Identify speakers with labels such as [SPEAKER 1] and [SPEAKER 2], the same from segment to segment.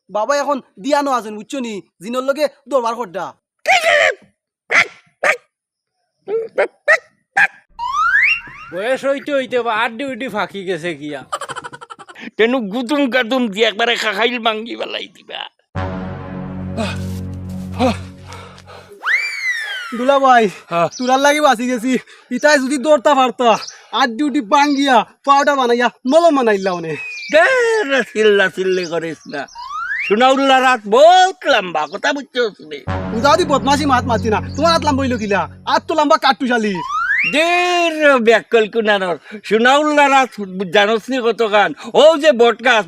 [SPEAKER 1] বাবা এখন দিয়ানো আছেন বুঝছো নি জিনর লগে দরবার করডা
[SPEAKER 2] বয়স হইতে হইতে বা আড্ডি উড্ডি ফাঁকি গেছে গিয়া
[SPEAKER 3] তেনু গুতুম গাতুম দিয়ে একবারে খাখাইল ভাঙ্গি বেলাই দিবা।
[SPEAKER 1] দুলা ভাই
[SPEAKER 3] হ্যাঁ।
[SPEAKER 1] তুলার লাগি বাঁচি গেছি ইতাই যদি দৌড়তা পারতা আর ডিউটি বাঙ্গিয়া পাউডা বানাইয়া মলম বানাইলা মানে
[SPEAKER 3] চিল্লা চিল্লি করিস না, সোনাউল্লা রাত বহুত লম্বা কথা বুঝছোস রে।
[SPEAKER 1] উদাদি বদমাসি মাত মাতি না তোমার হাত লাম্বা হইলো কিলা আর তো লম্বা কাট্টু শালি
[SPEAKER 3] দের ব্যাকল কুনানোর সোনাউল্লা রাত জানোস নি কত গান ও যে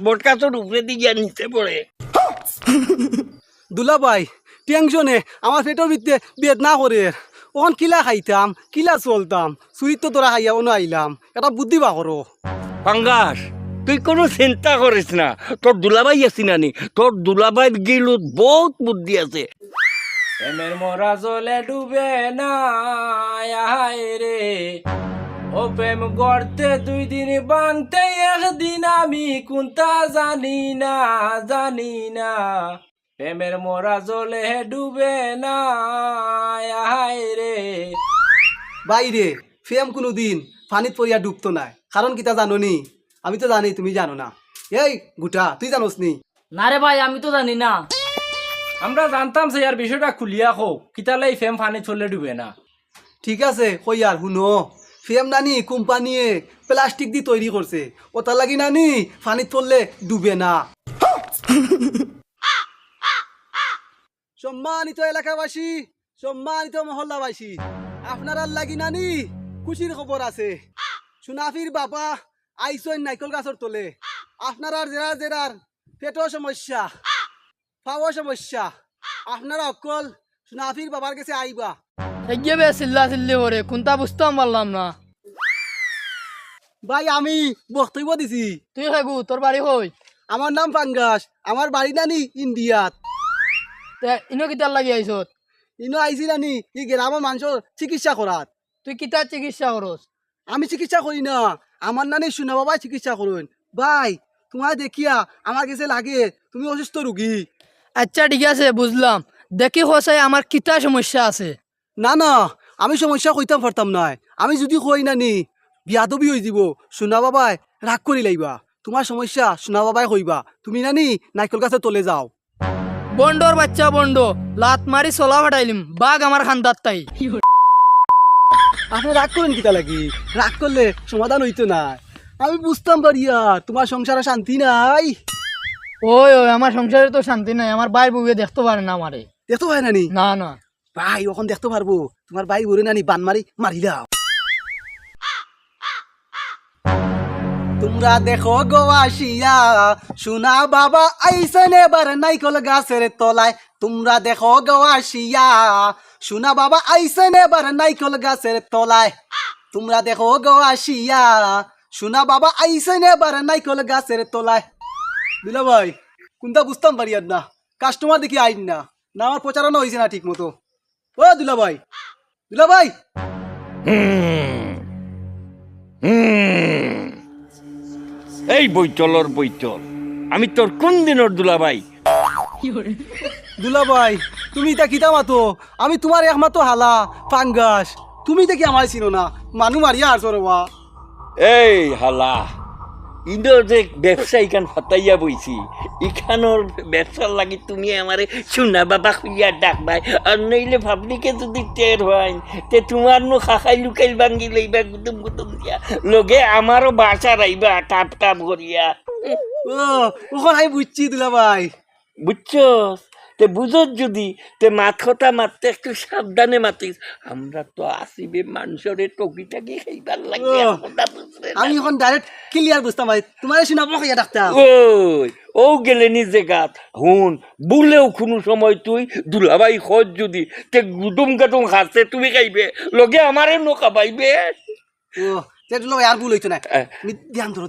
[SPEAKER 3] বটগাছর উপরে দিয়ে নিচে পড়ে।
[SPEAKER 1] দুলা ভাই টেনশনে আমার পেটের ভিতরে বেদনা করে ওখান কিলা খাইতাম কিলা চলতাম সুইত তো তোরা খাইয়া অন্য আইলাম এটা বুদ্ধি বা করো
[SPEAKER 3] পাঙ্গাস তুই কোনো চিন্তা করিস না, তোর দুলাভাই আছি নানি, তোর দুলাভাই গিলত বহুত বুদ্ধি আছে।
[SPEAKER 2] প্রেমের মোরা জলে ডুবে না আয় রে, ও প্রেম গড়তে 2 দিন বানতে 1 দিন আমি কোনটা জানি না প্রেমের মোরা জলে ডুবে না আয় রে।
[SPEAKER 1] বাইরে ফেম কোনো দিন পানিত পড়িয়া ডুবতো না কারণ কিতা জানো নি আমি তো জানি তুমি জানো না এই গুটা তুই জানোস নি
[SPEAKER 4] না রে ভাই আমি তো জানি না।
[SPEAKER 2] আমরা জানতাম সে আর বিষয়টা খুলিয়া হোক কিতালাই ফেম ফানি চললে ডুবে না।
[SPEAKER 1] ঠিক আছে কই আর শুনো ফেম নানি কোম্পানিয়ে প্লাস্টিক দিয়ে তৈরি করছে ওটার লাগি নানি পানিত পড়লে ডুবে না। সম্মানিত এলাকাবাসী সম্মানিত মহল্লাবাসী আপনার লাগি নানি খুশির খবর আছে সুনাফির বাবা আইসন নাইকল গাছর তোলে আপনারা জেরার পেটও সমস্যা খাওয়া সমস্যা আপনারা অকল সুনাফির বাবার কাছে আইবা।
[SPEAKER 4] এগিয়ে বে চিল্লা চিল্লি করে কোনটা বুঝতাম পারলাম না।
[SPEAKER 1] ভাই আমি বক্তব্য দিছি
[SPEAKER 4] তুই খাইবু তোর বাড়ি হই
[SPEAKER 1] আমার নাম পাঙ্গাস আমার বাড়ি নানি ইন্ডিয়াত
[SPEAKER 4] ইনো কিতার লাগি আইছত
[SPEAKER 1] ইনো আইসি নানি ই গ্রামের মানুষের চিকিৎসা করাত।
[SPEAKER 4] তুই কিতার চিকিৎসা করস?
[SPEAKER 1] আমি চিকিৎসা করি না আমার নানি শুনা বাবাই চিকিৎসা করুন। ভাই তোমার দেখিয়া আমার কাছে লাগে তুমি অসুস্থ রুগী।
[SPEAKER 4] আচ্ছা ঠিক আছে বুঝলাম, দেখি হসাই আমার কিতা সমস্যা আছে।
[SPEAKER 1] না না আমি সমস্যা কইতাম পারতাম না, আমি যদি কই নানি বিয়াদবি হয়ে যাব সোনা বাবাই রাগ করি লাইবা। তোমার সমস্যা সোনা বাবাই কইবা তুমি নানি নাইকল গাছে তলে যাও।
[SPEAKER 4] বন্ডর বাচ্চা বন্ড লাত মারি চলা ফাটাইলিম বাঘ আমার খান্দার তাই।
[SPEAKER 1] আপনি রাগ করেন কিতা লাগি? রাগ করলে সমাধান হইতো না। আমি বুঝতাম পারিয়া তোমার সংসারে শান্তি নাই।
[SPEAKER 4] ওই ওই আমার সংসারে তো শান্তি নাই, আমার ভাই বউয়ে দেখতে পারে না আমারে।
[SPEAKER 1] দেখতে পায় নানি?
[SPEAKER 4] না না
[SPEAKER 1] ভাই ওখান দেখতে পারবো তোমার ভাই ওরে নানি বান মারি মারি দাও। তোমরা দেখো গো আসিয়া সোনা বাবা আইসেন এবার নাইকল গাছের তলায়। তোমরা দেখো গো আসিয়া সোনা বাবা আইসেন এবার নাইকল গাছের তলায়। তোমরা দেখো গো আসিয়া সোনা বাবা আইসেন এবার নাইকল গাছের তলায়। দুলা ভাই কোনটা বুঝতাম পারি আর না কাস্টমার দেখি আইন না না আমার প্রচারণা হয়েছে না ঠিক মতো। ও দুলা ভাই দুলা ভাই
[SPEAKER 3] এই বৈচলর বৈচল আমি তোর কোন দিনের দুলাভাই?
[SPEAKER 1] দুলা ভাই তুমি তা কিতা মাতো আমি তোমার একমাত্র হালা পাঙ্গাস তুমি দেখি আমার চিনো না মানু মারিয়া আসো রেবা।
[SPEAKER 3] এই হালা ইন্দোর যে ব্যবসা ইখান হতাইয়া বইছি ইখানোর ব্যবসার লাগি তুমি আমারে সোনা বাবা খুইয়া ডাকবাই আর নইলে ভাবলিকে যদি টের হয় তে তোমার নো খাখাই লুকাইল ভাঙ্গি লইবা গুতুম দিয়া লগে আমারও বাসা রাইবা টাপ টাপ করিয়া।
[SPEAKER 1] ও ওখান আমি বুঝছি দুলা ভাই।
[SPEAKER 3] বুঝছস তে বুঝত যদি তে মাথা মারতে একটু সাবধানে মাতিস, আমরা তো আসিবে মানুষের টকি টাকি খাইবার লাগে।
[SPEAKER 1] ও, আমি এখন ডাইরেক্ট ক্লিয়ার বুঝতাম ভাই তোমার শোনাবো খাইয়া ডাক্তার।
[SPEAKER 3] ওই ও গেলে নিজে গাত হুন বলেও কোনো সময় তুই দুলাভাই খোঁজ যদি তে গুদুম গাদুম খাচ্ছে তুমি খাইবে লগে আমারে নো খাবাইবে।
[SPEAKER 1] ও তে দুলা ভাই আর ভুল হইতো না তুমি ধ্যান ধরো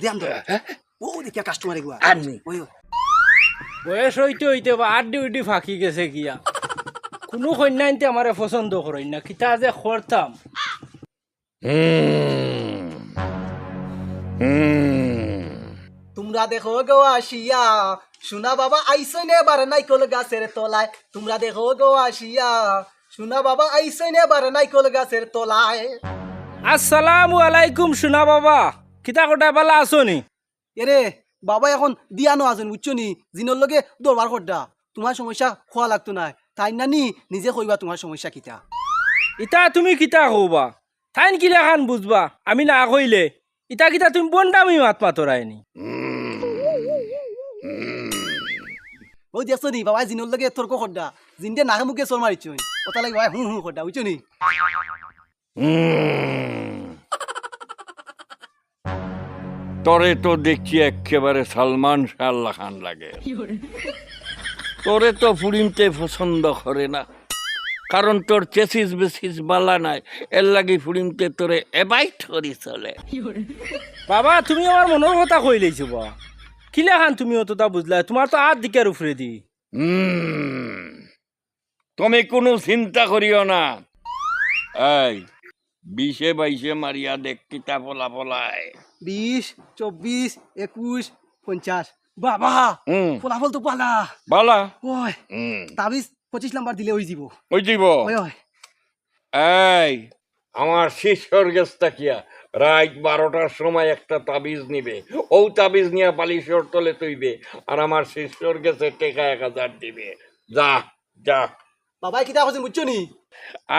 [SPEAKER 1] ও দেখিয়া কাস্টমার এগুয়া
[SPEAKER 3] আননি
[SPEAKER 1] ওই
[SPEAKER 2] বয়স হইতে হইতে বা আড্ডি উড্ডি ফাঁকি গেছে গিয়া কোনো কন্যা আনতে আমারে পছন্দ করেন না কিতা যে করতাম।
[SPEAKER 1] তোমরা তোমরা দেখো গো আসিয়া সোনা বাবা আইসনে এবার নাইকল গাছের তলায় তোমরা দেখো গো আসিয়া সোনা বাবা আইসনে এবার নাইকল গাছের তলায়
[SPEAKER 2] আসসালামু আলাইকুম সোনা বাবা কিতা কটা বালা আছো নি
[SPEAKER 1] এরে বাবা এখন দিয়ানো আছেন বুঝছো নি জিনর লগে দরবার করডা তোমার সমস্যা খোয়া লাগতো না তাই না নি নিজে কইবা তোমার সমস্যা কিতা
[SPEAKER 2] ইতা তুমি কিতা কবা থাইন কিলা খান বুঝবা আমি না কইলে ইতা কিতা তুমি বন্ডামি মাত মাতরায়নি
[SPEAKER 1] ওই দেখছো নি বাবা জিনর লগে তর্ক করডা জিনতে নাকে মুখে চল মারিছো কথা লাগে ভাই হুঁ করডা বুঝছো নি
[SPEAKER 3] তরে তো দেখছি একেবারে সালমান শাহ খান লাগে তোরে তো ফুরিমতে পছন্দ করে না কারণ তোর চেসিস বেসিস বালা নাই এর লাগি ফুরিমতে তোরে এবাইট করি চলে
[SPEAKER 2] বাবা তুমি আমার মনের কথা কই লইছো বা কিলা খান তুমি অতটা বুঝলা তোমার তো আর দিকের উপরে দি
[SPEAKER 3] তুমি কোনো চিন্তা করিও না এই 20-22 মারিয়া দেখ কিতা পলা পলায়
[SPEAKER 1] 20, 24, 21, 50 বাবা ফলাফল তো পালা
[SPEAKER 3] বালা
[SPEAKER 1] ওই তাবিজ 25 নাম্বার দিলে ওই যাব
[SPEAKER 3] ওই দিব
[SPEAKER 1] ওই ওই
[SPEAKER 3] এই আমার শিষ্যর গেছটা কিয়া রাত 12টার সময় একটা তাবিজ নিবে ও তাবিজ নিয়ে বালিশর তলে তৈবে আর আমার শিষ্যর গেছে টেকা 1000 দিবে যা যা
[SPEAKER 1] বাবা কিতা কইছেন বুঝছো নি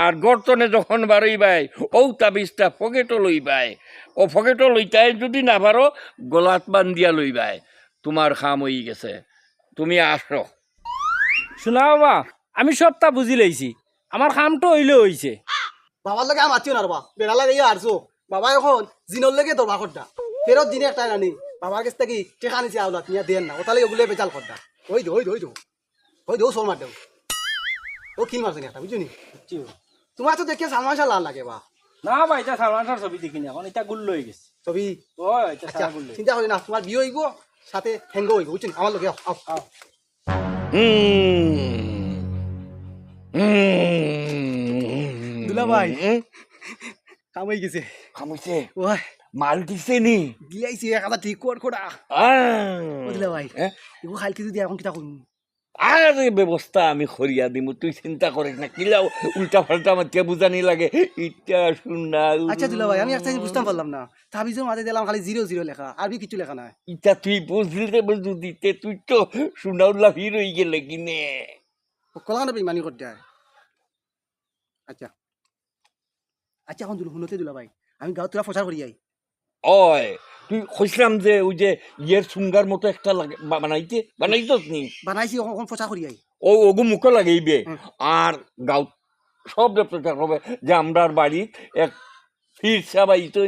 [SPEAKER 3] আর গর্তনে যখন বারইবাই ও তাবিজটা পকেটও লইবাই ও পকেটও লইতাই যদি না পারো গলাত বান্ধিয়া লইবাই তোমার খাম হয়ে গেছে তুমি আসো
[SPEAKER 2] শোনা বাবা আমি সবটা বুঝি লইছি আমার কামটা হইলে হইছে
[SPEAKER 1] বাবার লগে আমার আত্মীয় না রবা বেড়া লাগে আরছো বাবা এখন জিনর লগে দরবার করডা ফেরত দিনে একটা নানি বাবার কাছ থেকে টেকা নিছে আওলাত নিয়া দেন না ওতালে ওগুলো বেচাল করডা ওই দো ওই দো ওই দো ওই দো সোল মার দাও ও কি মারছেন একটা বুঝছো নি তোমার তো দেখে সালমান শাহ লাল লাগে বা
[SPEAKER 2] না ভাই এটা সালমান শাহর ছবি দেখি না এখন এটা গুল লই গেছে
[SPEAKER 1] ছবি
[SPEAKER 2] ওই এটা
[SPEAKER 1] আচ্ছা
[SPEAKER 2] সারা গুল লই
[SPEAKER 1] চিন্তা করি না তোমার বিয়ে হইব সাথে হ্যাঙ্গ হইব বুঝছেন আমার লগে আও আও দুলা ভাই কাম হয়ে গেছে
[SPEAKER 3] খামুছে
[SPEAKER 1] ওই
[SPEAKER 3] মাল দিছে নি
[SPEAKER 1] দিয়াইছি 1000 ঠিক কর খোড়া বুঝলা ভাই এগো খাইল কিছু দিয়া এখন কিটা করুন
[SPEAKER 3] আরে ব্যবস্থা আমি করিয়া দিমু তুই চিন্তা করিস না কিলাও উল্টা পাল্টা আমার কে বুঝানি লাগে ইটা শুনা
[SPEAKER 1] আচ্ছা দুলা ভাই আমি একটা জিনিস বুঝতে পারলাম না তাবিজের মাঝে দিলাম খালি 00 লেখা আরবি কিছু লেখা নাই
[SPEAKER 3] ইটা তুই বুঝলি বুঝু দিতে তুই তো শুনাউলা হির হয়ে গেলে কিনে
[SPEAKER 1] কলা না বেমানি করতে হয় আচ্ছা আচ্ছা এখন শুনতে দুলা ভাই আমি গাঁও তোরা প্রচার করি যাই
[SPEAKER 3] ওই তুই কইছিলাম যে ওই যে ইয়ের সুঙ্গার মতো একটা লাগে বানাইতস নি
[SPEAKER 1] বানাইছি এখন প্রচার করি যাই
[SPEAKER 3] ও ওগু মুখে লাগাইবে আর গাঁও সব প্রচার হবে যে আমরার বাড়ি এক ফির সবাই তো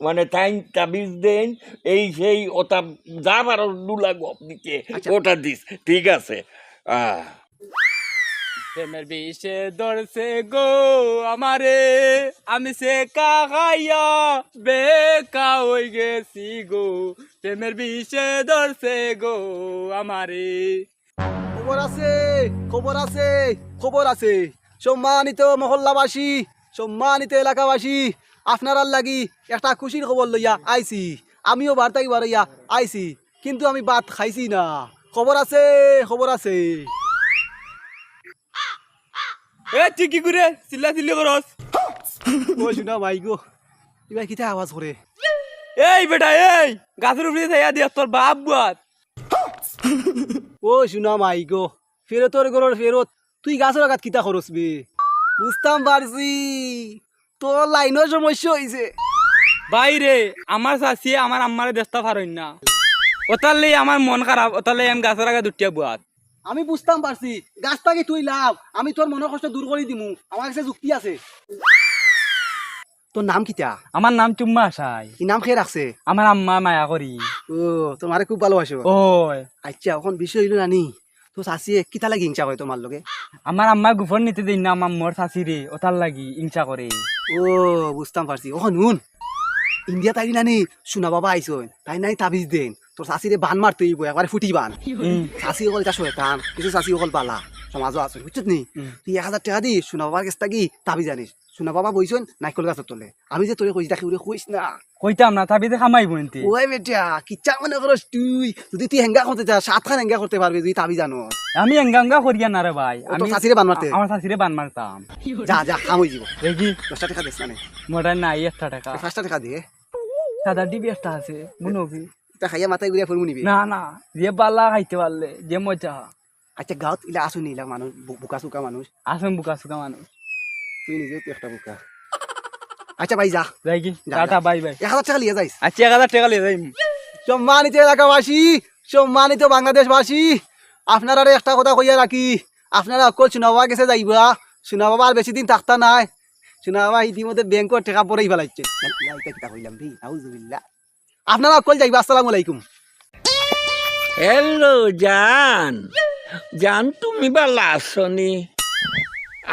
[SPEAKER 3] মানে তাই তাবিজ দেন এই সেই ওটা যা পারো 2 লাখ দিতে ওটা দিস ঠিক আছে
[SPEAKER 4] প্রেমের বিষে ধরছে গো আমারে আমি সে কাগাইয়া বেকা হই গেছি গো প্রেমের বিষে ধরছে গো আমারে
[SPEAKER 1] খবর আছে খবর আছে খবর আছে সম্মানিত মহল্লাবাসী সম্মানিত এলাকাবাসী আপনার লাগি একটা খুশির খবর লইয়া আইছি আমিও বার্তাই বাড়াইয়া আইছি কিন্তু আমি ভাত খাইছি না খবর আছে খবর আছে
[SPEAKER 4] এ তুই কি করে চিল্লা চিল্লি করস
[SPEAKER 1] ও শুনা ভাই গো এবার কিতা আওয়াজ করে
[SPEAKER 4] এই বেটা এই গাছের উপরে থাইয়া দিয়া তোর বাপ বুয়াত
[SPEAKER 1] ও শুনা মাই গো ফেরতর গরর ফেরত তুই গাছের আঘাত কিতা খরচ বে বুঝতাম পারছি তোর লাইনের সমস্যা হয়েছে
[SPEAKER 4] বাইরে আমার চাষি আমার আম্মারে দেশটা পারইন না ওতালে আমার মন খারাপ ওতালে আমি গাছের আগে দুটিয়া বুয়াত
[SPEAKER 1] আমি বুঝতাম পারছি গাছটাকে তুই লাভ আমি তোর মনের কষ্ট দূর করে দিমু আমার কাছে যুক্তি আছে তোর নাম কিতা
[SPEAKER 4] আমার নাম চুম্মা আসাই
[SPEAKER 1] কি নাম খেয়ে রাখছে
[SPEAKER 4] আমার আম্মা মায়া করি
[SPEAKER 1] ও তোমারে খুব ভালোবাসো
[SPEAKER 4] ওই
[SPEAKER 1] আচ্ছা এখন বিষয় হইল নানি তো চাষিয়ে কিতা লাগি হিংসা করে তোমার লগে
[SPEAKER 4] আমার আম্মা গুফর নিতে দিন না আমার মোর চাষি রে ওতার লাগি ইংসা করে
[SPEAKER 1] ও বুঝতাম পারছি ওখন নুন ইন্ডিয়া তাই নানি শুনা বাবা আইসো তাই নাই তাবিজ দেন তোর চাষিরে বান মারতে হইব একবারে ফুটি বান চাষি অকল এটা শয়তান কিছু চাষি অকল বালা সমাজও আছে বুঝছিস নি তুই 1000 টাকা দি শুনা বাবার কাছ থেকে তাবিজ জানিস শোনা বাবা বইছন নাইকল গাছের তলে আমি যে তোরে কইছি তাকে উড়ে কইস না
[SPEAKER 4] কইতাম না তাবিতে খামাইব এনতে
[SPEAKER 1] ওই বেটা কিচ্ছা মনে করস তুই যদি তুই হেঙ্গা করতে চাস 7খান হেঙ্গা করতে পারবি তুই তাবি জানো
[SPEAKER 4] আমি এঙ্গাঙ্গা করিয়া না রে ভাই
[SPEAKER 1] আমি শাশুড়ি বান মারতে
[SPEAKER 4] আমার শাশুড়ি বান মারতাম
[SPEAKER 1] যা যা কাম হই যাব
[SPEAKER 4] দেখি
[SPEAKER 1] 10 টাকা দিস না
[SPEAKER 4] মোটা নাই 1 টাকা
[SPEAKER 1] 5 টাকা দিয়ে
[SPEAKER 4] দাদা ডিবি একটা আছে মুনবি
[SPEAKER 1] তা খাইয়া মাথায় ঘুরিয়া ফরমু নিবি
[SPEAKER 4] না না যে বালা খাইতে পারলে যে মজা
[SPEAKER 1] আচ্ছা গাঁত ইলা আসুন ইলা মানুষ বুকা সুকা মানুষ
[SPEAKER 4] আসেন বুকা সুকা মানুষ
[SPEAKER 1] তুই নিজে তুই একটা বুকা আচ্ছা ভাই যা
[SPEAKER 4] যাই কি
[SPEAKER 1] যা,
[SPEAKER 4] টাটা
[SPEAKER 1] যা।
[SPEAKER 4] বাই বাই
[SPEAKER 1] 1000 টাকা লিয়ে যাইস
[SPEAKER 4] আচ্ছা 1000 টাকা লিয়ে যাই
[SPEAKER 1] সম্মানিত এলাকাবাসী সম্মানিত বাংলাদেশবাসী আপনারা একটা কথা কইয়া রাখি আপনারা অকল চুনাবা গেছে যাইবা চুনাবা আর বেশি দিন থাকতা নাই চুনাবা ইতিমধ্যে ব্যাংকর টাকা পরেই ফেলাইছে কইলাম রে নাউজুবিল্লাহ আপনারা অকল যাইবা আসসালামু আলাইকুম
[SPEAKER 3] হ্যালো জান জান তুমি বালা আসনি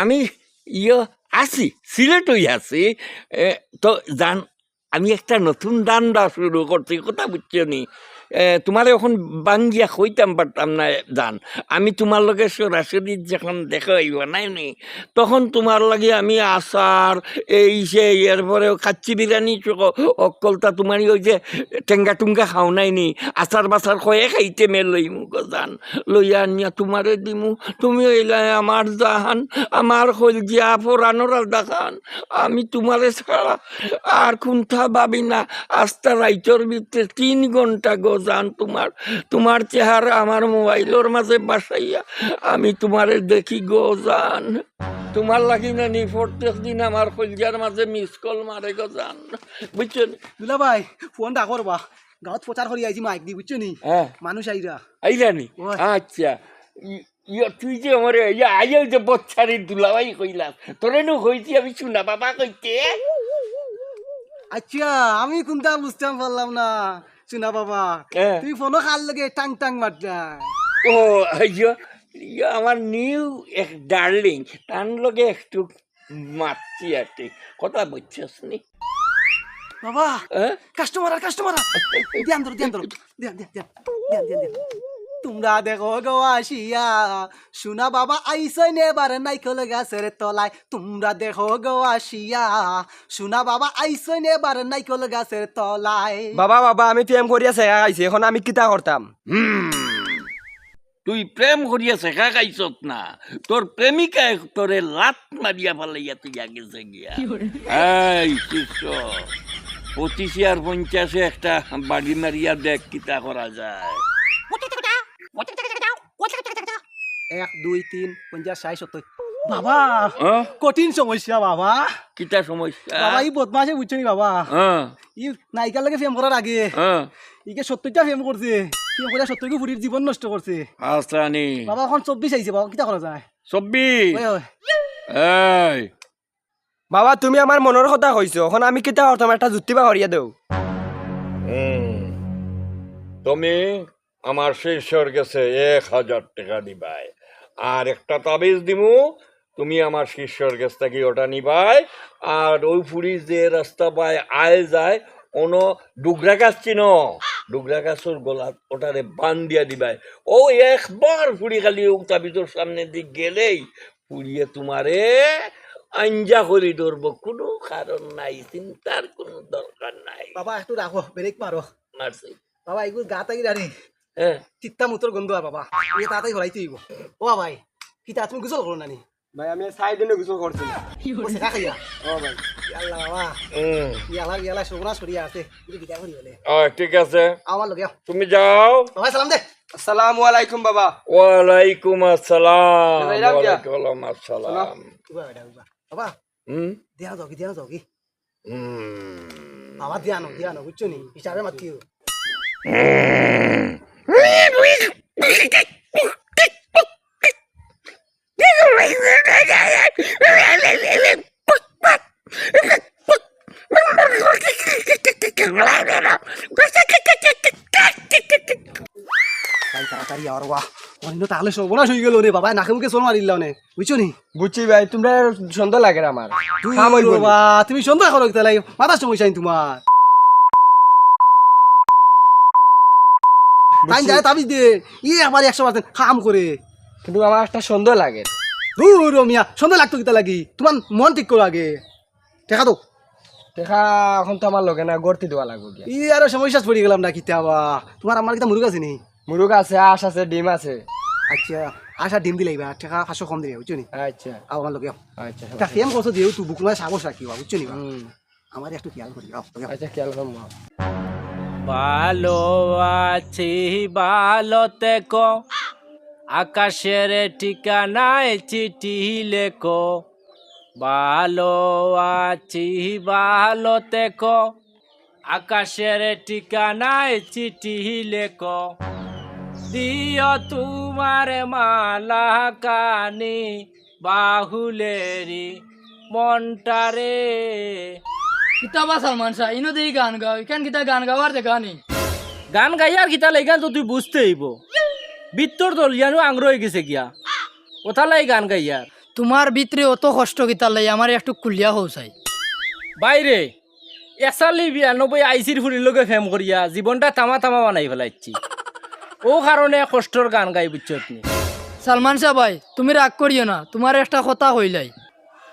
[SPEAKER 3] আমি আছি সিলেটই আছি তো জান আমি একটা নতুন দান্দা শুরু করছি কথা বুঝছো নি তোমার এখন বাঙ্গিয়া কইতাম পারতাম না জান আমি তোমার লগে সরাসরি যখন দেখা হইব নাই তখন তোমার লাগে আমি আচার এই সে এরপরে কাচ্চি বিরিয়ানি অকলতা তোমার ওই যে টেঙ্গা টুঙ্গা খাও নাইনি আচার বাচার কয়ে খাইতে মেল লইমু গো জান লইয়া আনিয়া তোমারে দিমু তুমি ওইলাই আমার জাহান আমার হলজিয়া ফোরানোর দেখান আমি তোমারে ছাড়া আর কোনটা ভাবি না আস্তা রাইতর ভিতরে 3 ঘন্টা গো জান তোমার চেহারা আমার মোবাইলের মাঝে বাসাইয়া আমি তোমারে দেখি গো জান তোমার লাগি না নি প্রত্যেক দিন আমার কলজার মাঝে মিস কল মারে গো জান বুঝছো
[SPEAKER 1] দুলা ভাই ফোন ডাক করবা গাঁত প্রচার করি আইছি মাইক দি বুঝছো নি
[SPEAKER 3] হ্যাঁ
[SPEAKER 1] মানুষ আইরা
[SPEAKER 3] আইরানি
[SPEAKER 1] ওই।
[SPEAKER 3] আচ্ছা তুই যে আমার আইয়া যে বচ্চারি দুলাভাই কইলাম তোরে নু হইছি আমি শুনা বাবা কইতে
[SPEAKER 1] আচ্ছা আমি কোনটা বুঝতাম পারলাম না চুনা বাবা
[SPEAKER 3] হ্যাঁ।
[SPEAKER 1] তুই ফোনও খাল লগে টাং টাং মারটা
[SPEAKER 3] ও আমার নিউ এক ডার্লিং তার লগে একটু মারছি আর কি কথা বুঝছিস নি
[SPEAKER 1] বাবা
[SPEAKER 3] হ্যাঁ?
[SPEAKER 1] কাস্টমার ধ্যান ধরো ধ্যান তোমরা দেখো গো আসিয়া শোনা বাবা আইসই নেবার নাইকল গাছের তলায় তোমরা দেখো গো আসিয়া শোনা বাবা আইসই নেবার নাইকল গাছের তলায়
[SPEAKER 5] বাবা বাবা আমি প্রেম করিয়া শেখা খাইছি এখন আমি কিতা করতাম
[SPEAKER 3] তুই প্রেম করিয়া শেখা খাইছত না তোর প্রেমিকা তোরে লাত মারিয়া ফেলাইয়া তুই গেছে গিয়া এই শিষ্য 25 আর 50 একটা বাড়ি মারিয়া দেখ কিতা করা যায়
[SPEAKER 1] 1 2 3 50 60 70 বাবা
[SPEAKER 3] হ্যাঁ?
[SPEAKER 1] কঠিন সমস্যা বাবা
[SPEAKER 3] কিতা সমস্যা
[SPEAKER 1] বাবা ই বদমাশে বুঝছো নি বাবা
[SPEAKER 3] হ্যাঁ
[SPEAKER 1] ই নায়িকার লাগে ফেম করার আগে
[SPEAKER 3] হ্যাঁ
[SPEAKER 1] ইকে 70টা ফেম করছে ফেম করে 70 কে বুড়ির জীবন নষ্ট করছে
[SPEAKER 3] আসানি
[SPEAKER 1] বাবা এখন 24 আইছে বাবা কিতা করা যায়
[SPEAKER 3] 24
[SPEAKER 1] ওই ওই
[SPEAKER 3] এই
[SPEAKER 5] বাবা তুমি আমার মনের কথা কইছো এখন আমি কিতা করতাম একটা জুতিবা করিয়া দেও
[SPEAKER 3] তুমি আমার শিষ্যর কাছে 1000 টাকা দিবাই আর একটা তাবিজ দিমু তুমি আমার শিষ্যর কাছ থেকে ওটা নিবাই আর ওই ফুড়ি যে রাস্তা পায় আয় যায় কোনো ডুগরা গাছ চিনো ডুগরা গাছের গোলা ওটারে বান দিয়া দিবাই ও একবার ফুড়ি খালি ও তাবিজের সামনে দিক গেলেই ফুড়িয়ে তোমারে আঞ্জা করে ধরবো কোনো কারণ নাই চিন্তার কোনো দরকার নাই
[SPEAKER 1] বাবা একটু রাখো ব্রেক মারো
[SPEAKER 3] মারছি
[SPEAKER 1] বাবা এগুলো গা তাই রানি
[SPEAKER 3] হ্যাঁ
[SPEAKER 1] তিত্তা মুতর গন্ধ আর বাবা এই তাড়াতাড়ি হরাইতে হইব ও ভাই কিতা তুমি গুজল করো নানি
[SPEAKER 5] ভাই আমি 6 দিনে গোসল করছি
[SPEAKER 1] ও সেটা খাইয়া
[SPEAKER 5] ও ভাই
[SPEAKER 1] আল্লাহ বাবা ইয়ালা সর্বনাশ করিয়া আছে কিন্তু কিতা করি বলে
[SPEAKER 3] ঠিক আছে
[SPEAKER 1] আমার লগে
[SPEAKER 3] তুমি যাও
[SPEAKER 1] বাবা সালাম দে
[SPEAKER 5] আসসালামু আলাইকুম বাবা
[SPEAKER 3] ওয়ালাইকুম আসসালাম
[SPEAKER 5] ভাইরাম গিয়া।
[SPEAKER 3] ওয়ালাইকুম আসসালাম
[SPEAKER 1] উবা বেটা উবা বাবা
[SPEAKER 3] হুম
[SPEAKER 1] দিয়া যাও কি
[SPEAKER 3] হুম
[SPEAKER 1] বাবা দিয়ানো বুঝছো নি হিসাবে মাতিও তাড়াতাড়ি আর ওয়া অন্য তাহলে সর্বনাশ হয়ে গেল রে বাবা নাকে মুখে চল মারিল নে বুঝছো নি
[SPEAKER 5] বুঝছি ভাই তোমরা সুন্দর লাগে রে আমার খাম হইব নি।
[SPEAKER 1] বাবা তুমি সন্ধ্যা করো তাহলে মাথা সমস্যা নেই তোমার টাইম যায় তাবিজ দে আমার 100% কাম করে
[SPEAKER 5] কিন্তু আমার একটা সুন্দর লাগে
[SPEAKER 1] দূর মিয়া সন্ধ্যা লাগতো কিতা লাগি তোমার মন ঠিক করো আগে টেকা তো
[SPEAKER 5] দেখা এখন তো আমার লগে না গড়তে দেওয়া লাগবে গিয়া
[SPEAKER 1] ই আরো সমস্যা পড়ে গেলাম না কিতাবা তোমার আমার কিতা মুরুগ আছে নি
[SPEAKER 5] মুরুগ আছে আশ আছে ডিম আছে
[SPEAKER 1] আচ্ছা আশা ডিম দিলাইবা টেকা 500 কম দিলে বুঝছো নি
[SPEAKER 5] আচ্ছা
[SPEAKER 1] আও আমার লগে
[SPEAKER 5] আচ্ছা
[SPEAKER 1] তা ফেম করছো দিও তুই বুক নয় সাবস রাখিবা বুঝছো নি আমার একটু খেয়াল করি আও
[SPEAKER 5] আচ্ছা খেয়াল করবো
[SPEAKER 2] ভালো আছি ভালো থেকো আকাশের ঠিকানায় চিঠি লেখো ভালো আছি ভালো থেকো আকাশের ঠিকানায় চিঠি লেখো দিও তোমার মালা কানি বাহুলেরি মনটারে
[SPEAKER 6] কিতাবা সালমান শাহ ইনো দেই গান গাও ইখান কিতা গান গাওয়ার দেখা নি
[SPEAKER 2] গান গাইয়ার কিতা লাগান তো তুই বুঝতে হইব বিত্তর দলিয়ানো আংর হয়ে গেছে গিয়া কোথা লাই গান গাইয়ার
[SPEAKER 6] তোমার ভিতরে অত কষ্ট কিতা লাই আমার একটু কুলিয়া হউসাই
[SPEAKER 2] বাইরে 91 আইসির ফুরির লগে ফেম করিয়া জীবনটা তামা তামা বানাই ফেলাইছি ও কারণে কষ্টর গান গাই বুঝছত নি
[SPEAKER 6] সালমান শাহ ভাই তুমি রাগ করিও না তোমার একটা কথা হইলাই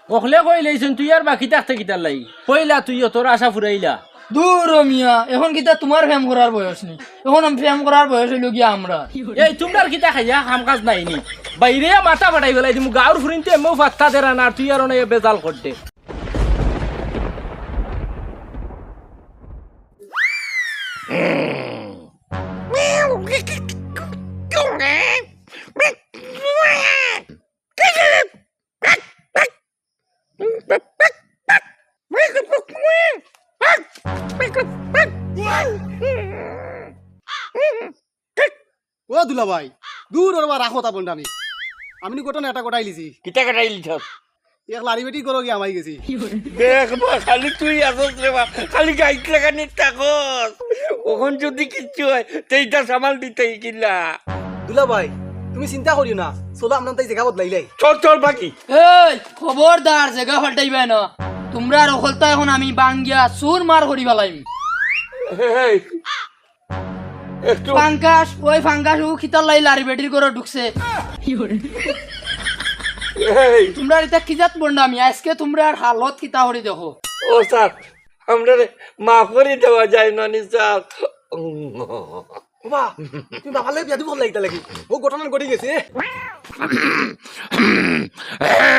[SPEAKER 2] ওখলে কই লাইছন তুই আর বাকি থাকতে কিতার লাই কইলা তুই তোর আশা ফুরাইলা
[SPEAKER 6] দূর ও মিয়া এখন কিতা তোমার ফেম করার বয়স নেই এখন আমি ফেম করার বয়স হইল গিয়া আমরা
[SPEAKER 2] এই তোমরার কিতা খাইয়া কাম কাজ নাই নি বাইরে মাথা বাড়াই ফেলাই দিমু গাঁর ফুরিনতে এমও ফাত্তা দেরা না তুই আর অনেক বেজাল করতে
[SPEAKER 1] ও দুলা ভাই দূর ওর বা রাখো তা বলটা আমি গোটন এটা গোটাই লিছি
[SPEAKER 3] কিতা কাটাই লিছস
[SPEAKER 1] এক লারি বেটি করো গিয়ে আমাই গেছি
[SPEAKER 3] দেখ বা খালি তুই আসস রে বা খালি গাইত লাগানি তাকস ওখন যদি কিচ্ছু হয় তেইটা সামাল দিতেই কিলা
[SPEAKER 1] দুলা ভাই তুমি চিন্তা করিও না চলো আপনার তাই জায়গা বদলাইলাই
[SPEAKER 3] চল চল বাকি
[SPEAKER 6] এই খবরদার জায়গা ফাল্টাইবে না তোমরা রখলতা এখন আমি বাঙ্গিয়া সুর মার করি ফেলাইম
[SPEAKER 3] এই, একটু
[SPEAKER 6] ফাঙ্কাস ওই ফাঙ্কাস ও খিতার লাই লারি বেটির করে ঢুকছে
[SPEAKER 3] এই,
[SPEAKER 6] তোমরা এটা কিজাত বন্ডা আমি আজকে তোমরা আর হালত কিতা হরি দেখো
[SPEAKER 3] ও স্যার আমরা মাফ করে দেওয়া যায় না নি স্যার
[SPEAKER 1] বাবা তুমি বাবার লাগে বিয়া দিব লাগিতা লাগি ও ঘটনা ঘটে গেছে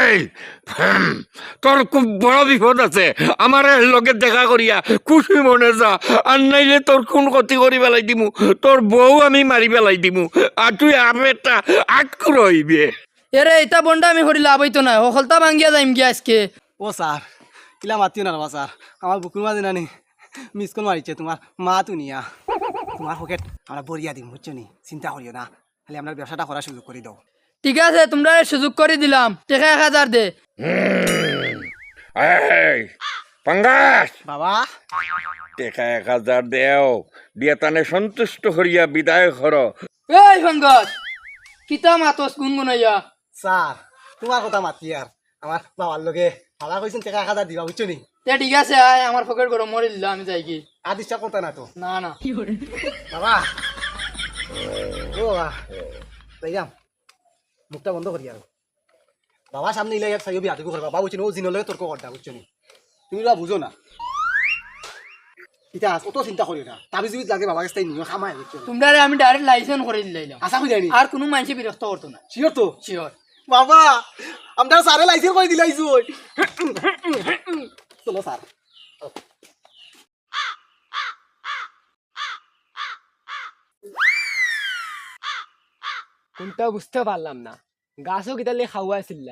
[SPEAKER 3] এই, তোর খুব বড় বিপদ আছে আমার লগে দেখা করিয়া খুশি মনে যা আর নাইলে তোর কোন ক্ষতি করি পেলাই দিমু তোর বউ আমি মারি পেলাই দিমু আর তুই আবেটা আটকু রইবে
[SPEAKER 6] এরে এটা বন্ডা আমি হরি লাভ হইতো না হলতা ভাঙ্গিয়া যাইম গিয়া আজকে
[SPEAKER 1] ও স্যার কিলা মাতিও না বাবা স্যার আমার বুকুর মাঝে নানি মিস কল মারিছে তোমার মা তুনিয়া তোমার পকেট আমরা বরিয়া দিম বুঝছো নি চিন্তা করিও না খালি আপনার ব্যবসাটা করার সুযোগ করে দাও
[SPEAKER 6] ঠিক আছে তোমরা সুযোগ করে দিলাম টাকা 1000 দে
[SPEAKER 3] এই পাঙ্গাস
[SPEAKER 1] বাবা
[SPEAKER 3] টেকা 1000 দেও দিয়া তানে সন্তুষ্ট হরিয়া বিদায় কর
[SPEAKER 6] এই ফাঙ্গাস কিতা মাতস গুনগুনাইয়া
[SPEAKER 1] স্যার তোমার কথা মাতি আর আমার বাবার লগে ভাড়া কইছেন টাকা 1000 দিবা বুঝছো নি
[SPEAKER 6] তে ঠিক আছে আয় আমার পকেট গরম মরে দিলাম আমি যাই কি
[SPEAKER 1] আর ডিস্টার্ব করতে না তো
[SPEAKER 6] না না
[SPEAKER 1] বাবা ও বাবা তাই যাম মুখটা বন্ধ করি আর বাবা সামনে ইলাই চাইও বিয়া দিব করবা বাবা বুঝছো ও জিনলে তর্ক করতা বুঝছো নি তুমি বা বুঝো না ইতা অত চিন্তা করিও না তাবি যদি লাগে বাবা কাছে নিও খামাই বুঝছো
[SPEAKER 6] তোমরা আমি ডাইরেক্ট লাইসেন্স করে দিলাম
[SPEAKER 1] আশা করি যাইনি
[SPEAKER 6] আর কোনো মানুষে বিরক্ত করতো না
[SPEAKER 1] শিওর তো
[SPEAKER 6] শিওর
[SPEAKER 1] বাবা আমরা সারে লাইসেন্স করে দিলাইছো চলো স্যার
[SPEAKER 5] কোনটা বুঝতে পারলাম না গাছও কিতালে খাওয়াইছিল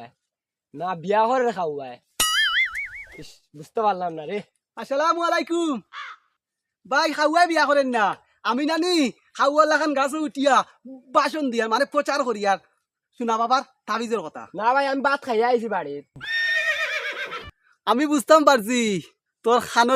[SPEAKER 5] না বিয়া করে খাওয়ায় বুঝতে পারলাম না রে
[SPEAKER 1] আসসালামু আলাইকুম ভাই খাওয়াই বিয়া করেন না আমি নানি খাওয়া লাখান গাছে উঠিয়া বাসন দিয়া মানে প্রচার করিয়ার শোনা বাবার তাবিজের কথা
[SPEAKER 5] না ভাই আমি ভাত খাইয়া আইছি বাড়ির
[SPEAKER 1] আমি বুঝতাম পারছি তোর খানো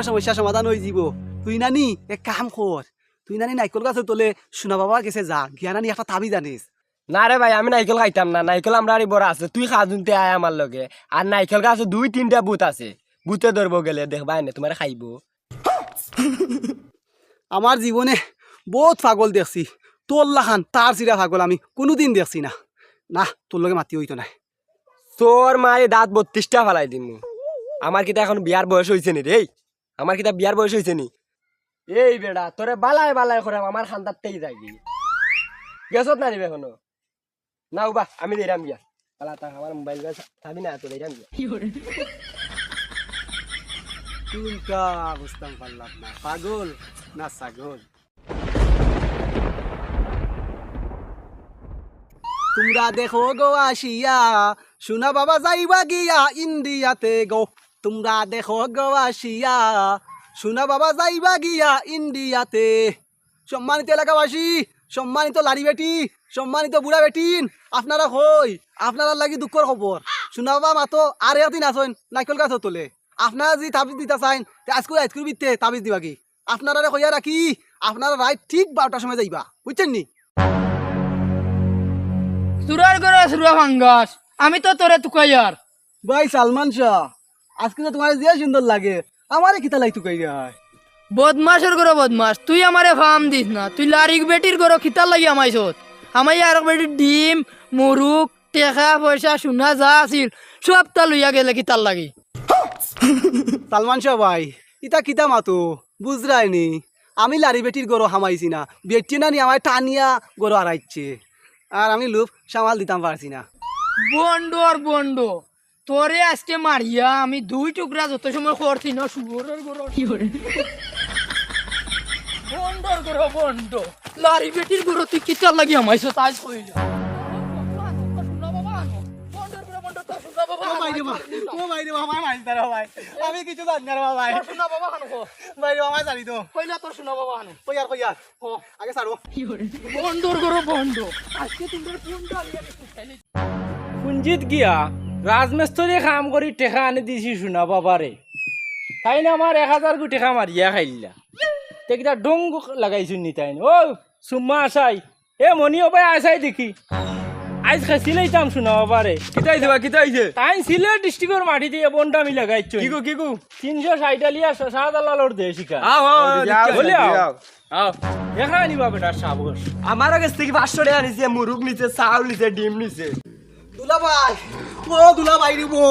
[SPEAKER 1] সমস্যা সমাধান হয়ে যাব তুই নানি এক কাম কর তুই নানি নাইকল গাছে তোলে শোনা বাবা গেছে যা গিয়া নানি একটা তাবিজ আনিস
[SPEAKER 5] না রে ভাই আমি নাইকেল খাইতাম না নাইকেল আমরা বড় আছে তুই খাজুনতে আয় আমার লগে আর নাইকেল গাছে 2-3টা বুথ আছে বুথে ধরবো গেলে দেখবা এনে তোমার খাইব
[SPEAKER 1] আমার জীবনে বহুত পাগল দেখছি তোর লাখান তার চিরা পাগল আমি কোনোদিন দেখছি না না তোর লগে মাতি হইতো নাই
[SPEAKER 5] তোর মায়ে দাঁত 32টা ফালাই দিম আমার কিতা এখন বিয়ার বয়স হয়েছে নি রে আমার কিতা বিয়ার বয়স হয়েছে নি এই বেড়া তোরে বালায় বালায় করে আমার খান্দারতেই যাইবি গেছত না নিবে এখনো না উবা আমি দিলাম গিয়া পালা তা আমার মোবাইল থাকবি না তো দিলাম গিয়া
[SPEAKER 1] চুলকা বুঝতাম পারলাম না পাগল না ছাগল তোমরা দেখো গো আসিয়া সোনা বাবা যাইবা গিয়া ইন্ডিয়াতে গো তোমরা দেখো গো আসিয়া সোনা বাবা যাইবা গিয়া ইন্ডিয়াতে সম্মানিত এলাকাবাসী সম্মানিত লারি বেটি সম্মানিত বুড়া বেটিন আপনারা হই আপনারা লাগি দুঃখর খবর সোনা বাবা মাতো আর এদিন আসেন নাইকল গাছ তোলে আপনারা যদি তাবিজ দিতে চান আজকে বিতে তাবিজ দিবা কি আপনারা কইয়া রাখি আপনারা রাইট ঠিক 12টার সময় যাইবা বুঝছেন নি
[SPEAKER 6] সুরার গরো সুরা ফাঙ্গাস আমি তো তোরে তুকাইয়ার
[SPEAKER 1] ভাই সালমান শাহ আজকে তো তোমার যে সুন্দর লাগে আমারে কিতা লাই তুকাই যায়
[SPEAKER 6] বদমাসের গরো বদমাস তুই আমারে ফার্ম দিস না তুই লারিক বেটির গরো খিতার লাগি আমাইছত আমাই আর বেটির ডিম মুরুক টেকা পয়সা সোনা যা আছিল সব তা লইয়া গেলে খিতার লাগি
[SPEAKER 1] সালমান শাহ ভাই ইতা কিতা মাতো বুঝরাইনি আমি লারি বেটির গরো হামাইছি না বেটি না নি আমায় টানিয়া গরো হারাইছে আর আমি লোভ সামাল দিতাম পারছি না
[SPEAKER 6] বন্ড আর বন্ড তোরে আজকে মারিয়া আমি 2 টুকরা যত সময় করছি না শুয়োরের গরো কি করে বন্ডর গরো বন্ড লারি বেটির গরো তুই কিতার লাগি আমাইছত আজ কইল
[SPEAKER 1] আমি কিছু জানি না ভাই ভাই আমার জানি তো
[SPEAKER 6] কইলা তোর শোনা বাবা হানো
[SPEAKER 1] কইয়ার কইয়ার আগে ছাড়ো
[SPEAKER 6] বন্ডর গরো বন্ড আজকে তোমরা বন্ড আলিয়া দিছি
[SPEAKER 2] পুঞ্জিত গিয়া রাজমিস্ত্রি কাম করি টেকা আনি দিছি শোনা বাবারে তাই না আমার 1000 কোটি টেকা মারিয়া খাইলা তেকিটা ডং লাগাইছুন নি তাই ও সুম্মা আসাই এ মনি ওবাই আসাই দেখি আজ খাইছিলাইতাম শোনা বাবারে
[SPEAKER 4] কিতাই দিবা কিতাই যে
[SPEAKER 2] তাই সিলেট ডিস্ট্রিক্টর মাটি দিয়ে বন্ডামি লাগাইছো
[SPEAKER 4] কিকু
[SPEAKER 2] 360 লিয়া শাহদালালর দে শিকা
[SPEAKER 4] আও আও
[SPEAKER 2] বলে আও দেখা নিবা বেটা সাবস
[SPEAKER 5] আমার কাছ থেকে 500 টাকা নিছে মুরুগ নিছে চাউল নিছে ডিম নিছে
[SPEAKER 1] দুলা ভাই ও দুলা ভাই রে বো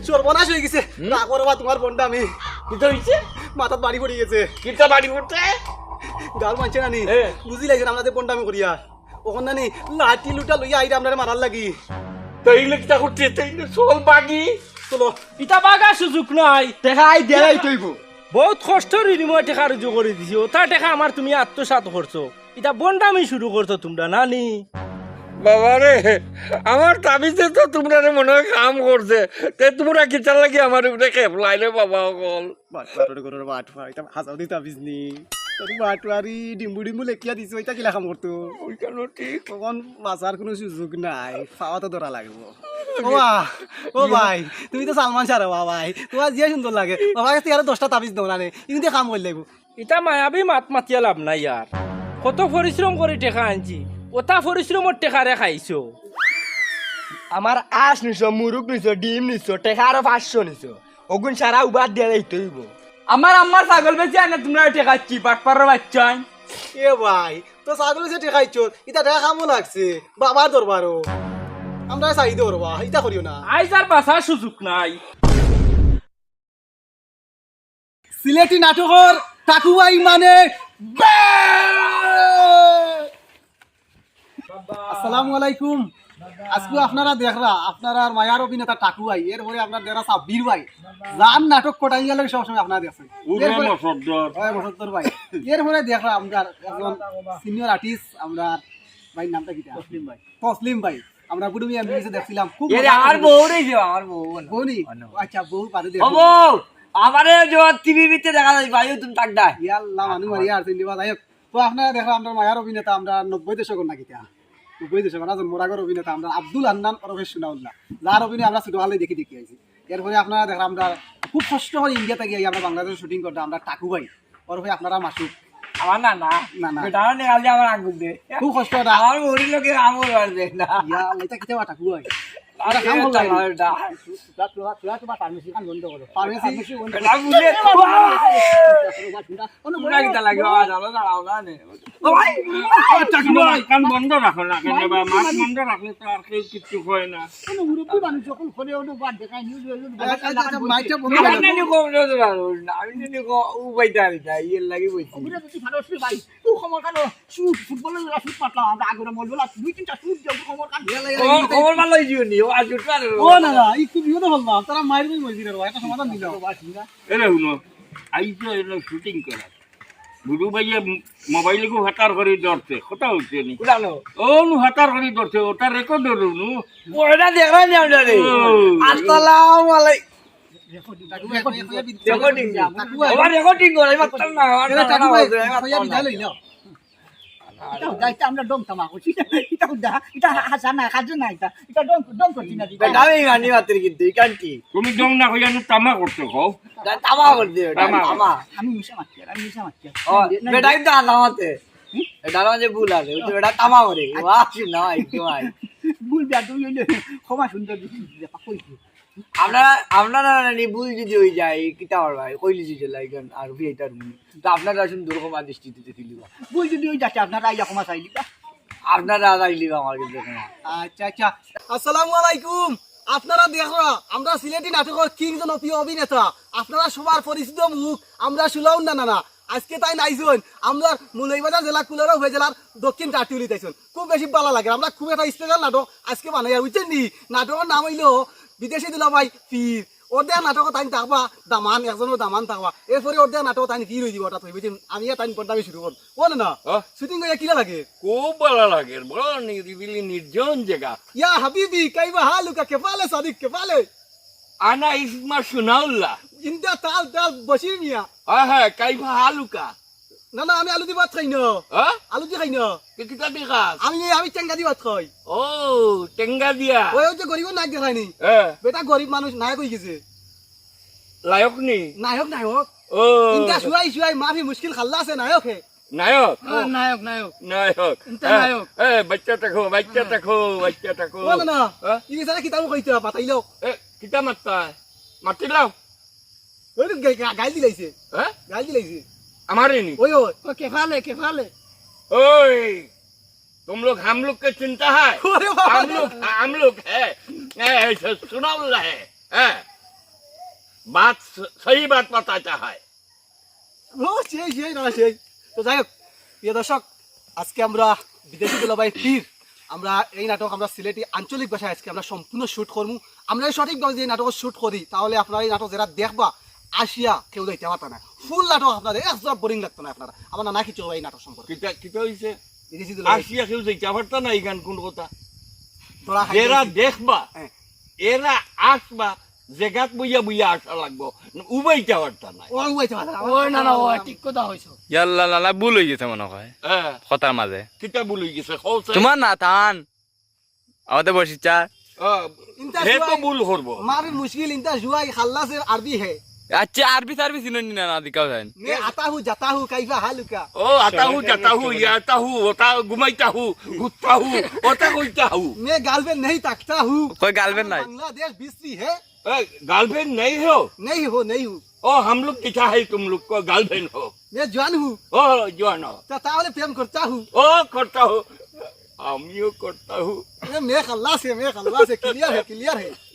[SPEAKER 1] সর্বনাশ হয়ে গেছে না করবা তোমার বোনটা আমি
[SPEAKER 3] কিতা হইছে
[SPEAKER 1] মাথাত বাড়ি পড়ে গেছে
[SPEAKER 3] কিতা বাড়ি করতে
[SPEAKER 1] গাল মানছে নানি বুঝি লাগছে আমাদের বোনটা আমি করিয়া ওখান নানি লাঠি লুটা লইয়া আইরা আপনারা মারার লাগি
[SPEAKER 3] তাইলে কিতা করতে তাইলে চল বাগি
[SPEAKER 1] চলো
[SPEAKER 2] ইটা বাগা সুযোগ নাই
[SPEAKER 5] টাকা আই দেলাই তৈব
[SPEAKER 2] বহুত কষ্টর বিনিময় টেকা রুজু করে দিছি ওটা টেকা আমার তুমি আত্মসাৎ করছো এটা বন্ডামি শুরু করছো তোমরা নানি
[SPEAKER 3] বাবারে আমার তাবিজে তো তোমরা মনে হয় কাম করছে তে তোমরা কিতা লাগি আমার উপরে খেপলাইলে বাবা অকল
[SPEAKER 1] বাটুয়ারি করে বাটুয়া এটা হাজার দিতা বিজনি তুমি বাটুয়ারি ডিম্বু ডিম্বু লেখিয়া দিছো এটা কিলা কাম করতো
[SPEAKER 3] ওইখানে ঠিক
[SPEAKER 1] তখন বাঁচার কোনো সুযোগ নাই পাওয়া তো ধরা লাগবো ও ভাই তুমি তো সালমান শাহ বাবা ভাই তোমার যে সুন্দর লাগে বাবার কাছে আরো 10টা তাবিজ দাও না রে কিন্তু কাম করে লাগবো
[SPEAKER 2] এটা মায়াবী মাত মাতিয়া লাভ নাই ইয়ার কত পরিশ্রম করে টেকা আনছি ওটা পরিশ্রমের টেকারে খাইছো
[SPEAKER 5] আমার আশ নিছো মুরুগ নিছো ডিম নিছো টাকা আরো 500 নিছো ওগুন সারা উবাদ দেলাই তৈব
[SPEAKER 4] আমার আম্মার ছাগল বেচে আনে তোমরা টেকাচ্ছি পাটপাড়ার বাচ্চাই
[SPEAKER 1] এ ভাই তো ছাগল সে টেকাইছো এটা দেখা কামও লাগছে বাবার দরবারও আমরা চাই দরবা এটা করিও না
[SPEAKER 2] আইজ আর বাঁচার সুযোগ নাই
[SPEAKER 1] সিলেটি নাটকের টাকুয়াই মানে আসসালামু আলাইকুম আজকে আপনারা দেখরা আপনারা মায়ার অভিনেতা টাকুয়াই এরপরে আপনার দেরা সাব্বির ভাই জান নাটক কটাই গেলে সবসময় আপনারা দেখছেন মসদ্দর ভাই এরপরে দেখরা আমরা একজন সিনিয়র আর্টিস্ট আমরা ভাই নামটা কি তসলিম ভাই আমরা গুডুমি এমবিসে দেখছিলাম খুব
[SPEAKER 4] আমার বউ রে যে আমার বউ
[SPEAKER 1] বউনি আচ্ছা বউ পারে দেখো
[SPEAKER 4] আমারে যে টিভিতে দেখা যায় ভাই তুমি টাক দা
[SPEAKER 1] ইয়াল্লাহ মানু মারি আর দিবা যাই তো আপনারা দেখো আমরা মায়ার অভিনেতা আমরা 90 দশকের নাকি তা 90 দশকের না মোরাগর অভিনেতা আমরা আব্দুল হান্নান ওরফে সুনাউল্লাহ যার অভিনয় আমরা ছোটবেলায় দেখি আইছি এরপরে আপনারা দেখো আমরা খুব কষ্ট করে ইন্ডিয়াতে গিয়ে আমরা বাংলাদেশে শুটিং করতে আমরা টাকু ভাই ওরফে আপনারা মাসুক
[SPEAKER 4] আমার না না
[SPEAKER 1] না না
[SPEAKER 4] বেটা নে কাল আমার আঙ্গুল দে
[SPEAKER 1] খুব কষ্ট
[SPEAKER 4] আমার বউরি লোকে আমল করবে না
[SPEAKER 1] ইয়াল্লাহ এটা কিটা টাকু ভাই আরে কাম হল না
[SPEAKER 5] এটা
[SPEAKER 1] তোমার পারমিশন কান বন্ধ করো পারমিশন বন্ধ
[SPEAKER 5] না বুঝে তোমরা কিটা লাগে জানো না না নে
[SPEAKER 3] কান বন্ধ রাখো না কেন বা মাছ বন্ধ রাখলে তো আর কেউ কিছু হয় না
[SPEAKER 1] কোন মুরব্বি মানুষ যখন ফোনে ওটা বাদ দেখায় নিউজ আচ্ছা মাইকটা বন্ধ
[SPEAKER 5] আমি
[SPEAKER 1] করো
[SPEAKER 5] জানি কম না আমি জানি উপাইতে আনি তাই এর লাগি বইছি
[SPEAKER 1] ওটা যদি ভালো আসলে ভাই তুই খবর কানো শুট ফুটবলের শুট পাতলাম আমরা আগে বলবো দুই তিনটা শুট দেব খবর কান
[SPEAKER 5] খবর ভালো হইছিনি ও আজ উঠা
[SPEAKER 1] ও না না এই খুব বিপদ হল না তারা মাইর বই মসজিদ রে একটা সমাধান দিল
[SPEAKER 3] এরে শুনো আইসো এলো শুটিং করা গুরু ভাইয়া মোবাইল কো হাতার করে ধরছে কথা হচ্ছে নি
[SPEAKER 5] উড়ানো
[SPEAKER 3] ও নু হাতার করে ধরছে ওটা রেকর্ড হলো নু
[SPEAKER 5] ওটা দেখরা নি আমরা রে আসসালামু আলাইকুম রেকর্ডিং আবার রেকর্ডিং করে মাত্র না
[SPEAKER 1] আমরা ডং তামা করছি এটা উদা এটা হাসান না খাজু না এটা এটা ডং করছি না
[SPEAKER 5] আমি গানি মাত্র কিন্তু ইকান কি
[SPEAKER 3] তুমি জং না হইয়া নু তামা করছো কও
[SPEAKER 5] তামা করে দিও তামা
[SPEAKER 1] আমি মিশা মারছি
[SPEAKER 5] ও বেটা কিন্তু আলামতে এটা যে ভুল আছে ওই বেটা তামা করে ওয়াহ না একটু ভাই
[SPEAKER 1] ভুল বিয়া তুই ক্ষমা সুন্দর দিছি কইছি
[SPEAKER 5] আপনারা নি ভুল যদি হয়ে যায় কিতা আর ভাই কইলি যে লাইগান আর ভিটার তো আপনারা আসুন দুর্গমা দৃষ্টিতে ফিলিবা
[SPEAKER 1] ভুল যদি ওই যাচ্ছে আপনারা আইয়া ক্ষমা চাইলি
[SPEAKER 5] আপনারা আগাইলিবা আমার কিন্তু
[SPEAKER 1] আচ্ছা আচ্ছা আসসালামু আলাইকুম আপনারা দেখো আমরা সিলেটি নাটকের কিং জনপ্রিয় অভিনেতা আপনারা সবার পরিচিত মুখ আমরা শুনলাম না না আজকে তাই নাইজন আমরা মুলাইবাজার জেলা কুলারা হয়ে জেলার দক্ষিণ টাটিউলি তাইছেন খুব বেশি ভালো লাগে আমরা খুব একটা স্পেশাল নাটক আজকে বানাই বুঝছেন নি নাটকের নাম হইলো বিদেশি দুলাভাই ফির ওদের নাটক তাই থাকবা দামান একজনের দামান থাকবা এরপরে ওদের নাটক তাই ফির হয়ে যাব ওটা বুঝছেন আমি তাই পর্দামি শুরু করব ও না শুটিং করে কিলা লাগে
[SPEAKER 3] খুব ভালো লাগে বড় নিরিবিলি নির্জন জায়গা
[SPEAKER 1] ইয়া হাবিবি কাইবা হালুকা কেফালে সাদিক কেফালে
[SPEAKER 3] আনা ইসমা সুনাউল্লাহ
[SPEAKER 1] ইন্দা তাল তাল বসির মিয়া
[SPEAKER 3] হ্যাঁ কাইফা হালুকা
[SPEAKER 1] না না আমি আলু দি ভাত খাই না
[SPEAKER 3] হ্যাঁ
[SPEAKER 1] আলু দি খাই না
[SPEAKER 3] কিতা দেখাস
[SPEAKER 1] আমি টেঙ্গা দি ভাত খাই
[SPEAKER 3] ও টেঙ্গা দিয়া
[SPEAKER 1] ওই যে গরিব নায়ক দেখায়নি
[SPEAKER 3] হ্যাঁ
[SPEAKER 1] বেটা গরিব মানুষ নায়ক হয়ে গেছে
[SPEAKER 3] লায়ক নি
[SPEAKER 1] নায়ক নায়ক
[SPEAKER 3] ও
[SPEAKER 1] ইন্দা শুয়াই মাফি মুশকিল খাল্লা আছে নায়ক হে
[SPEAKER 3] নায়ক
[SPEAKER 6] নায়ক নায়ক
[SPEAKER 3] নায়ক
[SPEAKER 6] ইনতা নায়ক।
[SPEAKER 3] বাচ্চাটা খো
[SPEAKER 1] ও না না
[SPEAKER 3] হ্যাঁ?
[SPEAKER 1] ই সারা কিতাব কইতে পাতাইলো
[SPEAKER 3] কিতা মাত্তা মাতিলাও
[SPEAKER 1] ওই তো গাইল দিলাইছে
[SPEAKER 3] হ্যাঁ
[SPEAKER 1] গাইল দিলাইছে
[SPEAKER 3] हमारे नहीं
[SPEAKER 1] ওই ওই
[SPEAKER 6] ও কেফালে কেফালে
[SPEAKER 3] ओए तुम लोग हम लोग का चिंता है
[SPEAKER 1] अरे बाबा।
[SPEAKER 3] हम लोग है सुना है बात सही बात बताता है
[SPEAKER 1] ও সেই না সেই তো যাই হোক প্রিয় দর্শক আজকে আমরা বিদেশি দুলাভাই ফির আমরা এই নাটক আমরা সিলেটি আঞ্চলিক ভাষায় আজকে আমরা সম্পূর্ণ শুট করবো আমরা সঠিকভাবে যে নাটক শুট করি তাহলে আপনারা এই নাটক যারা দেখবা আসিয়া কেউ দেখতে পারতো না ফুল নাটক আপনাদের একদম বোরিং লাগতো না আপনারা আমার নানা কিছু এই নাটক সম্পর্কে
[SPEAKER 3] किता किता इसे
[SPEAKER 1] বিদেশি দুলাভাই
[SPEAKER 3] आशिया क्यों से क्या पड़ता ना इगन कुन होता
[SPEAKER 1] তোরা
[SPEAKER 3] एरा देखबा
[SPEAKER 1] হ্যাঁ।
[SPEAKER 3] एरा आसबा जगत बुया बुया आशा लगबो उबई क्या पड़ता ना
[SPEAKER 1] ও উইতে পারে
[SPEAKER 6] ওই না না ও ঠিক কথা হইছো
[SPEAKER 4] ইয়াল্লা লালা ভুল হয়ে গেছে মনে হয় কথার মাঝে
[SPEAKER 3] किता बोली किसे खौसे
[SPEAKER 4] তোমার না থান আমাদের বসিচা
[SPEAKER 1] ইনতা
[SPEAKER 3] हे तो
[SPEAKER 1] শুয়াই
[SPEAKER 3] भूल करबो
[SPEAKER 1] মার মুশকিল ইনতা শুয়াই খাল্লা সে আরবি হে
[SPEAKER 4] আচ্ছা আরবি সার্বি চিনি না না দিকাও যায়
[SPEAKER 1] মে আতা হু জাতা হু কাইফা হালুকা
[SPEAKER 3] ओ आता हूँ जाता हूँ ये आता हूँ होता घुमाता हूँ घुसता हूँ होता घुसता हूँ
[SPEAKER 1] मैं गार्लफ्रेंड नहीं ताकता हूँ
[SPEAKER 4] कोई गार्लफ्रेंड नहीं।
[SPEAKER 1] बांग्लादेश बिस्ती है
[SPEAKER 3] गर्लफ्रेंड नहीं हो
[SPEAKER 1] नहीं हूँ
[SPEAKER 3] ओ हम लोग क्या है तुम लोग को गर्लफ्रेंड हो
[SPEAKER 1] मैं जवान हूँ
[SPEAKER 3] ओ जवान हो
[SPEAKER 1] ताहले प्रेम करता हूँ
[SPEAKER 3] ओ करता हूँ आमियो करता हूँ
[SPEAKER 1] मैं खल्ला से क्लियर है